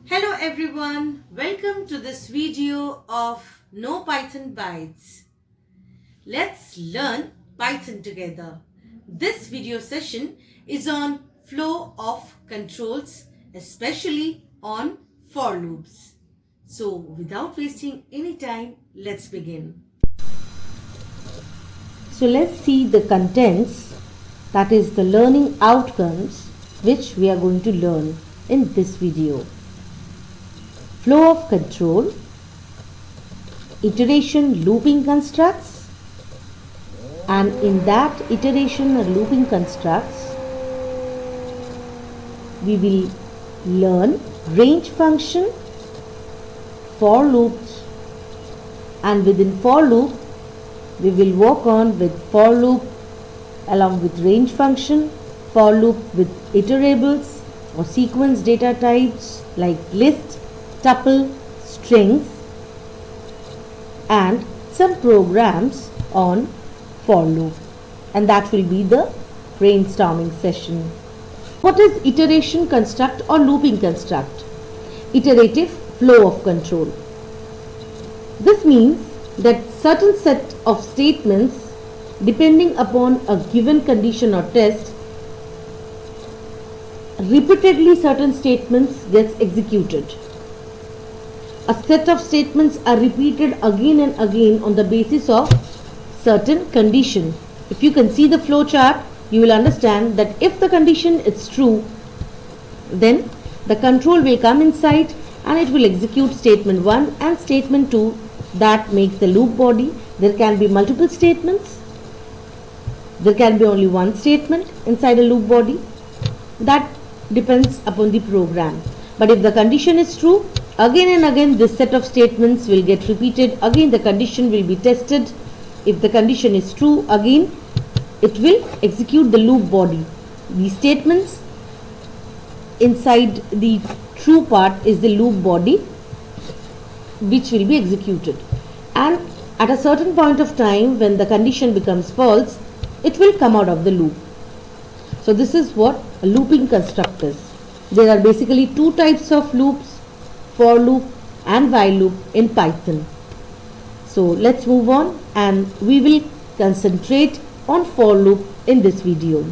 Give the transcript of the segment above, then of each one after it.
Hello everyone, welcome to this video of No Python Bytes. Let's learn Python together. This video session is on flow of controls, especially on for loops. So without wasting any time, let's begin. So let's see the contents, that is the learning outcomes which we are going to learn in this video. Flow of control, iteration looping constructs, and in that iteration or looping constructs we will learn range function, for loops, and within for loop we will work on with for loop along with range function, for loop with iterables or sequence data types like list, tuple, strings, and some programs on for loop, and that will be the brainstorming session. What is iteration construct or looping construct? Iterative flow of control. This means that certain set of statements depending upon a given condition or test, repeatedly certain statements gets executed. A set of statements are repeated again and again on the basis of certain condition. If you can see the flow chart, you will understand that if the condition is true, then the control will come inside and it will execute statement 1 and statement 2. That makes the loop body. There can be multiple statements. There can be only one statement inside a loop body. That depends upon the program. But if the condition is true, again and again this set of statements will get repeated. Again the condition will be tested. If the condition is true, again it will execute the loop body. The statements inside the true part is the loop body which will be executed. And at a certain point of time when the condition becomes false, it will come out of the loop. So this is what a looping construct is. There are basically two types of loops, for loop and while loop in Python. So let's move on and we will concentrate on for loop in this video.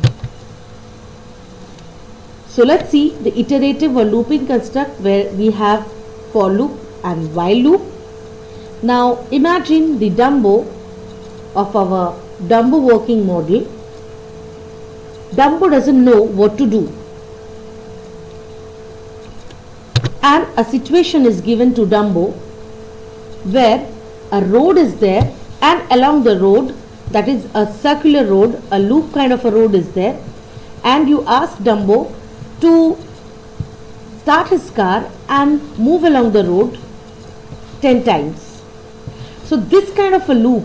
So let's see the iterative or looping construct where we have for loop and while loop. Now imagine the Dumbo of our Dumbo working model. Dumbo doesn't know what to do, and a situation is given to Dumbo where a road is there, and along the road, that is a circular road, a loop kind of a road is there, and you ask Dumbo to start his car and move along the road 10 times. So this kind of a loop,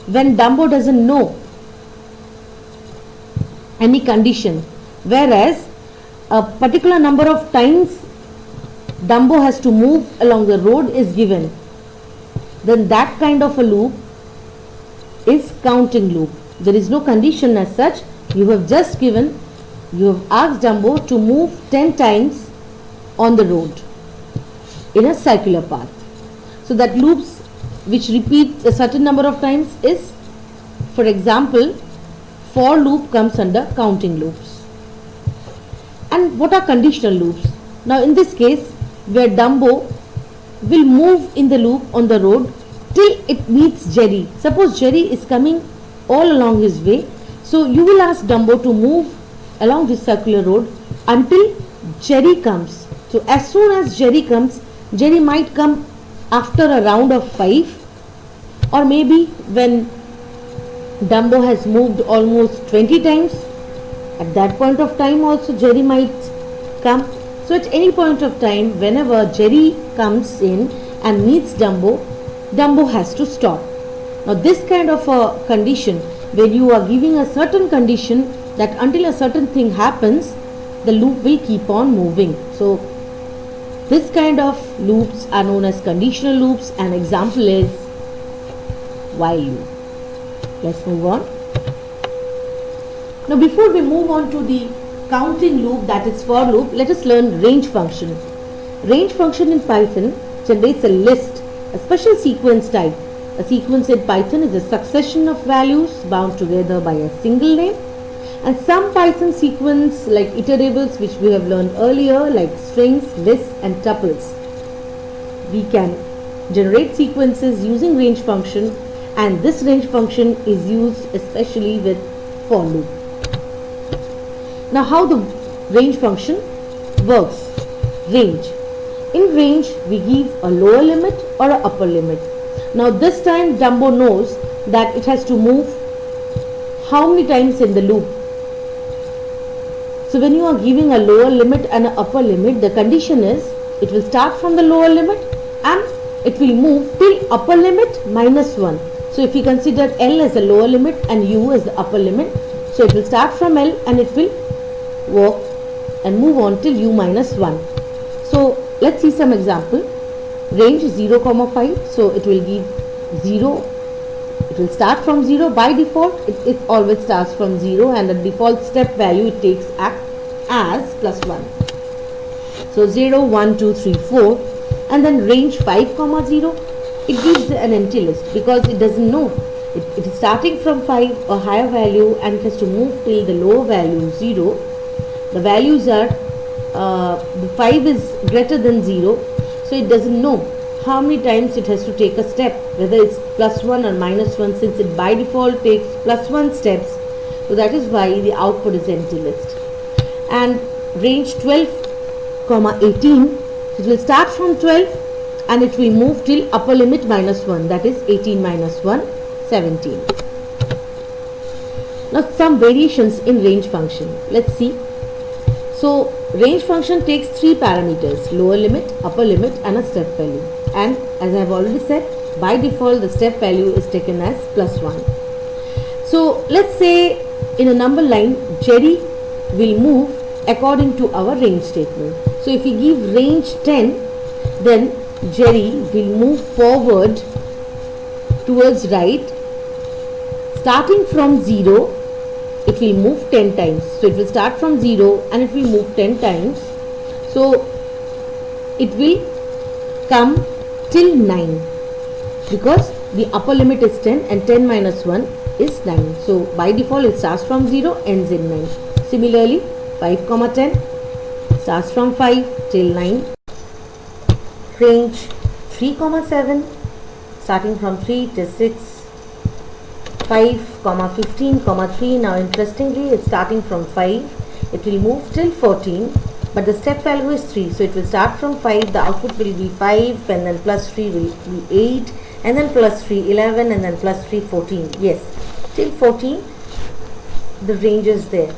when Dumbo doesn't know any condition, whereas a particular number of times Dumbo has to move along the road is given, then that kind of a loop is counting loop. There is no condition as such. You have just given, you have asked Dumbo to move 10 times on the road in a circular path. So that loops which repeat a certain number of times is, for example, for loop comes under counting loops. And what are conditional loops? Now in this case, where Dumbo will move in the loop on the road till it meets Jerry. Suppose Jerry is coming all along his way, so you will ask Dumbo to move along this circular road until Jerry comes. So as soon as Jerry comes, Jerry might come after a round of 5, or maybe when Dumbo has moved almost 20 times, at that point of time also Jerry might come. So at any point of time, whenever Jerry comes in and meets Dumbo, Dumbo has to stop. Now this kind of a condition, when you are giving a certain condition that until a certain thing happens, the loop will keep on moving. So this kind of loops are known as conditional loops. An example is while loop. Let's move on. Now before we move on to the counting loop, that is for loop, let us learn range function. Range function in Python generates a list, a special sequence type. A sequence in Python is a succession of values bound together by a single name. And some Python sequence like iterables, which we have learned earlier, like strings, lists and tuples. We can generate sequences using range function, and this range function is used especially with for loop. Now how the range function works. Range. In range we give a lower limit or an upper limit. Now this time Dumbo knows that it has to move how many times in the loop. So when you are giving a lower limit and an upper limit, the condition is it will start from the lower limit and it will move till upper limit minus 1. So if we consider L as the lower limit and U as the upper limit, so it will start from L and it will work and move on till U minus 1. So let's see some example. Range 0, 5. So it will give 0. It will start from 0. By default, it always starts from 0, and the default step value it takes as plus 1. So 0, 1, 2, 3, 4. And then range 5, 0. It gives an empty list because it doesn't know. It is starting from 5, a higher value, and it has to move till the lower value 0. The values are the 5 is greater than 0, so it doesn't know how many times it has to take a step, whether it's plus 1 or minus 1, since it by default takes plus 1 steps. So that is why the output is empty list. And range 12, 18, it will start from 12 and it will move till upper limit minus 1, that is 18 minus 1, 17. Now some variations in range function. Let's see. So range function takes 3 parameters: lower limit, upper limit and a step value. And as I have already said, by default the step value is taken as plus 1. So let's say in a number line, Jerry will move according to our range statement. So if we give range 10, then Jerry will move forward towards right. Starting from 0, it will move 10 times. So it will start from 0 and it will move 10 times. So it will come till 9 because the upper limit is 10 and 10 minus 1 is 9. So by default it starts from 0, ends in 9. Similarly 5, 10 starts from 5 till 9. Range 3, 7 starting from 3 till 6. 5, 15, 3. Now interestingly it's starting from 5. It will move till 14, but the step value is 3. So it will start from 5. The output will be 5 and then plus 3 will be 8 and then plus 3 11 and then plus 3 14. Yes, till 14 the range is there.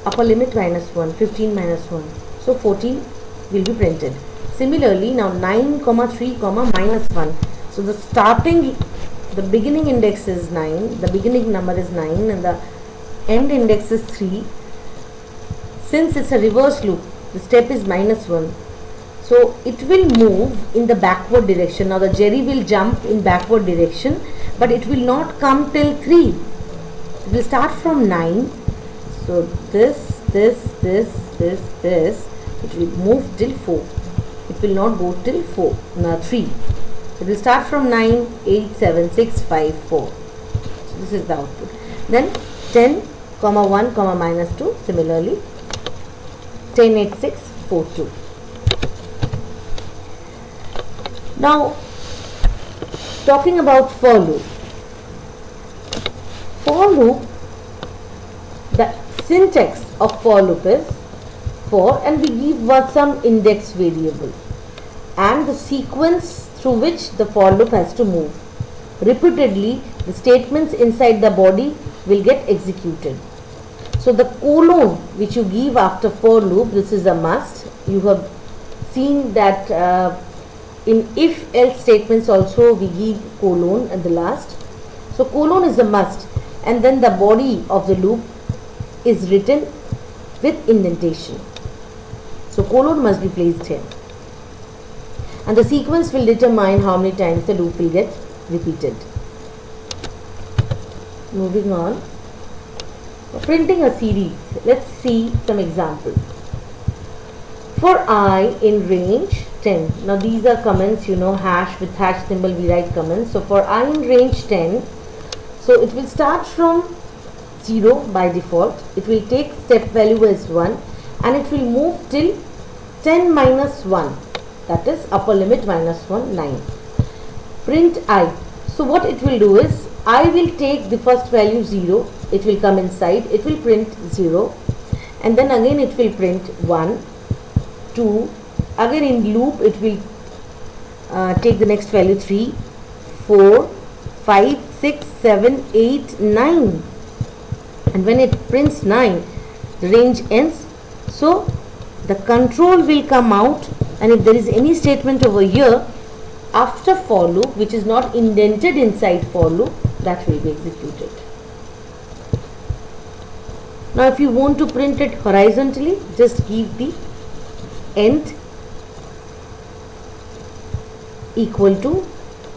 Upper limit minus 1, 15 minus 1. So 14 will be printed. Similarly now 9, 3, minus 1. So the beginning index is 9, the beginning number is 9 and the end index is 3. Since it's a reverse loop, the step is minus 1. So it will move in the backward direction. Now the Jerry will jump in backward direction, but it will not come till 3. It will start from 9. So this, it will move till 4. It will not go till 3. It will start from 9, 8, 7, 6, 5, 4. So this is the output. Then 10, 1, minus 2. Similarly, 10, 8, 6, 4, 2. Now, talking about for loop. For loop, the syntax of for loop is for, and we give some index variable and the sequence through which the for loop has to move. Repeatedly, the statements inside the body will get executed. So the colon which you give after for loop, this is a must. You have seen that in if else statements also we give colon at the last. So colon is a must, and then the body of the loop is written with indentation. So colon must be placed here. And the sequence will determine how many times the loop will get repeated. Moving on. Printing a series. Let's see some examples. For I in range 10. Now these are comments, you know, hash with hash symbol we write comments. So for I in range 10, so it will start from 0 by default. It will take step value as 1 and it will move till 10 minus 1, that is upper limit minus 1, 9. Print I. So what it will do is, I will take the first value 0, it will come inside, it will print 0 and then again it will print 1, 2, again in loop it will take the next value 3, 4, 5, 6, 7, 8, 9, and when it prints 9 the range ends. So the control will come out, and if there is any statement over here after for loop which is not indented inside for loop, that will be executed. Now if you want to print it horizontally, just give the end equal to,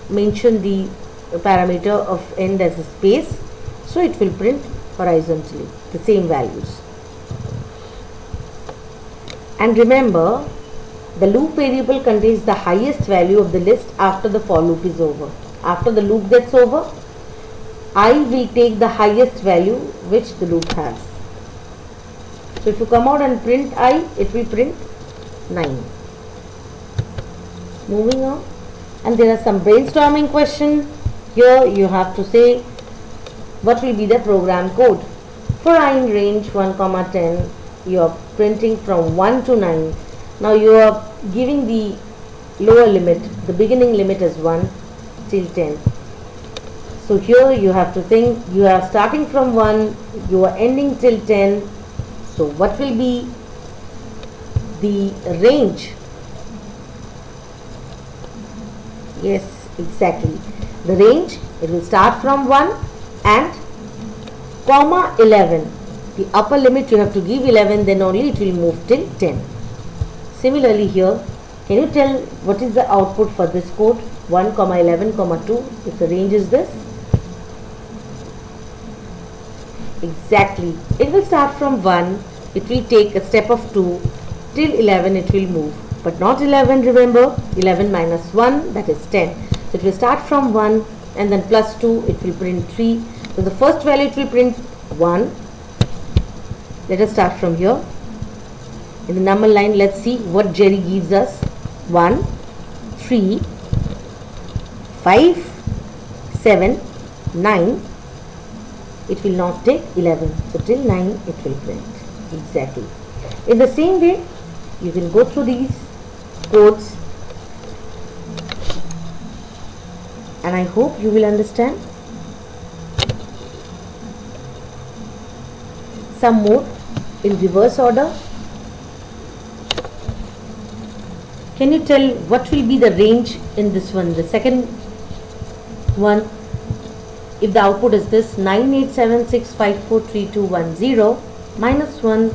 mention the parameter of end as a space, so it will print horizontally the same values. And remember, the loop variable contains the highest value of the list after the for loop is over. After the loop gets over, I will take the highest value which the loop has. So if you come out and print I, it will print 9. Moving on, and there are some brainstorming questions. Here you have to say what will be the program code. For I in range 1, 10, you are printing from 1 to 9. Now you are giving the lower limit, the beginning limit is 1 till 10. So here you have to think, you are starting from 1, you are ending till 10. So what will be the range? Yes, exactly. The range, it will start from 1 and comma 11. The upper limit you have to give 11, then only it will move till 10. Similarly here, can you tell what is the output for this code? 1, 11, 2, if the range is this? Exactly. It will start from 1, it will take a step of 2, till 11 it will move. But not 11, remember, 11 minus 1, that is 10. So it will start from 1 and then plus 2, it will print 3. So the first value it will print 1. Let us start from here. In the number line, let's see what Jerry gives us. 1, 3, 5, 7, 9. It will not take 11. So till 9 it will print. Exactly. In the same way, you can go through these codes and I hope you will understand. Some more in reverse order. Can you tell what will be the range in this one, the second one? If the output is this 9876543210 minus 1,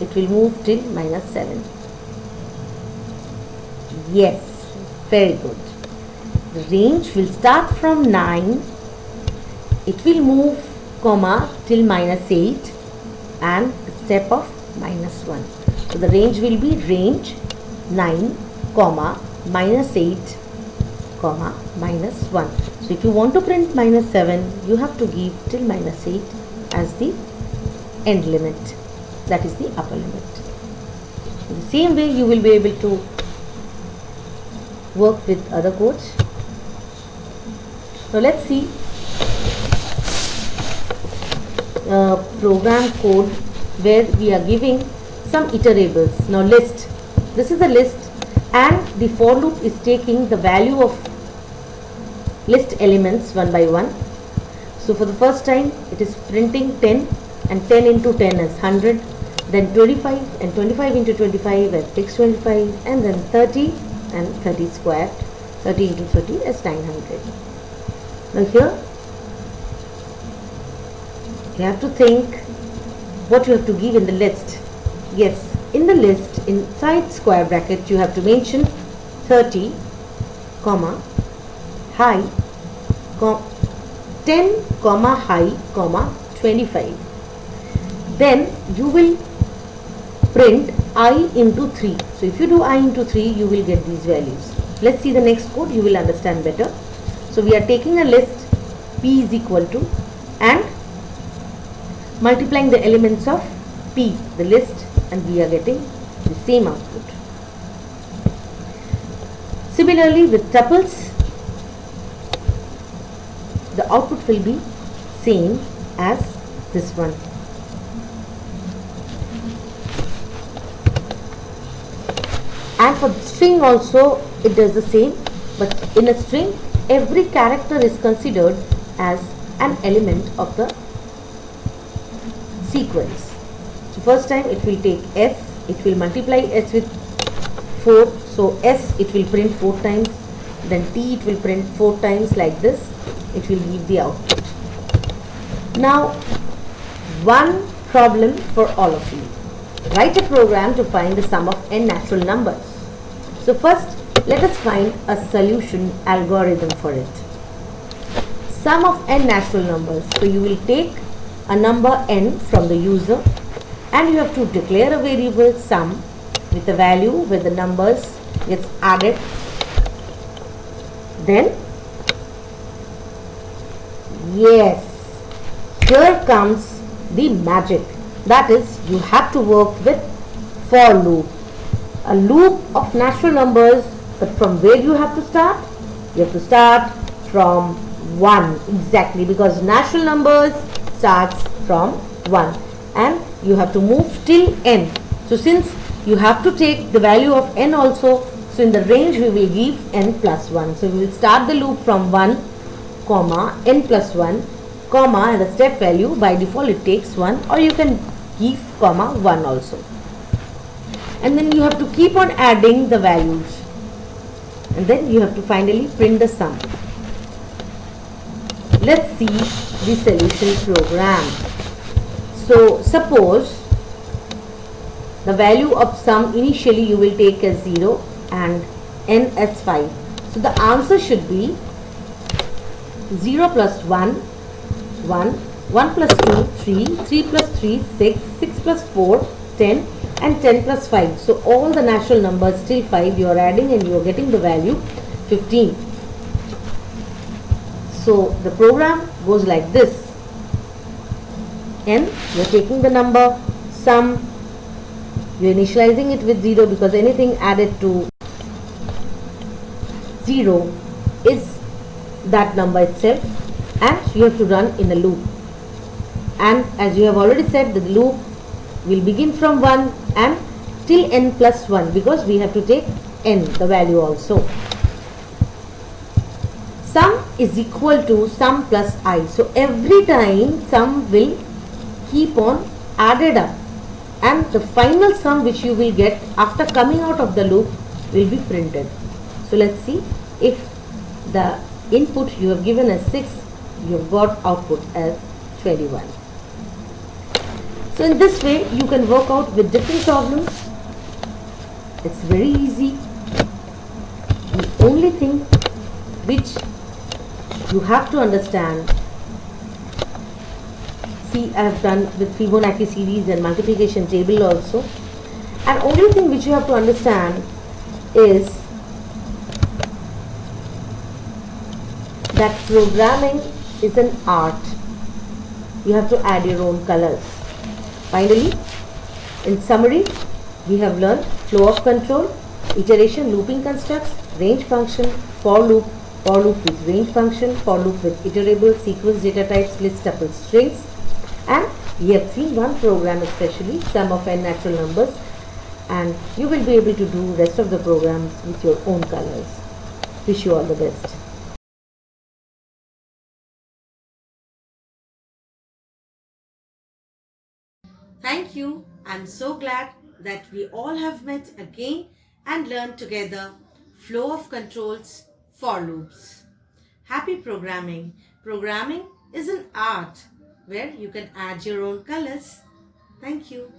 it will move till minus 7. Yes, very good. The range will start from 9, it will move comma till minus 8 and the step of minus 1. So the range will be range 9 comma minus 8 comma minus 1. So if you want to print minus 7, you have to give till minus 8 as the end limit, that is the upper limit. In the same way you will be able to work with other codes. Now let's see program code where we are giving some iterables. Now list, this is a list and the for loop is taking the value of list elements one by one. So for the first time it is printing 10 and 10 into 10 is 100, then 25 and 25 into 25 as 625 and then 30 and 30 squared, 30 into 30 is 900. Now here you have to think what you have to give in the list. Yes, in the list inside square bracket you have to mention 30 comma high 10 comma high comma 25. Then you will print I into 3. So if you do I into 3, you will get these values. Let's see the next code, you will understand better. So we are taking a list P is equal to and multiplying the elements of P, the list, and we are getting the same output. Similarly with tuples, the output will be same as this one. And for string also it does the same, but in a string every character is considered as an element of the sequence. So first time it will take S, it will multiply S with 4, so S it will print 4 times, then T it will print 4 times, like this it will give the output. Now one problem for all of you. Write a program to find the sum of n natural numbers. So first let us find a solution algorithm for it. Sum of n natural numbers. So you will take a number n from the user and you have to declare a variable sum with a value where the numbers gets added. Then yes, here comes the magic. That is, you have to work with for loop. A loop of natural numbers, but from where you have to start? You have to start from 1, exactly, because natural numbers starts from 1 and you have to move till n. So since you have to take the value of n also, so in the range we will give n plus 1. So we will start the loop from 1, comma, n plus 1, comma, and the step value by default it takes 1, or you can give comma 1 also. And then you have to keep on adding the values. And then you have to finally print the sum. Let's see the solution program. So suppose the value of sum initially you will take as 0 and n as 5. So the answer should be 0 plus 1, 1, 1 plus 2, 3, 3 plus 3, 6, 6 plus 4, 10 and 10 plus 5. So all the natural numbers till 5 you are adding and you are getting the value 15. So the program goes like this. N, you are taking the number, sum, you are initializing it with 0 because anything added to 0 is that number itself, and you have to run in a loop. And as you have already said, the loop will begin from 1 and till n plus 1 because we have to take n, the value also. Sum is equal to sum plus I. So every time sum will keep on added up and the final sum which you will get after coming out of the loop will be printed. So let's see, if the input you have given as 6, you have got output as 21. So in this way you can work out with different problems. It's very easy. The only thing which you have to understand, see, I have done with Fibonacci series and multiplication table also, and only thing which you have to understand is that programming is an art. You have to add your own colors. Finally, in summary, we have learned flow of control, iteration, looping constructs, range function, for loop with range function, for loop with iterable, sequence, data types, list, tuple, strings, and we have seen one program especially, sum of n natural numbers, and you will be able to do rest of the programs with your own colors. Wish you all the best. Thank you. I'm so glad that we all have met again and learned together flow of controls for loops. Happy programming. Programming is an art where you can add your own colors. Thank you.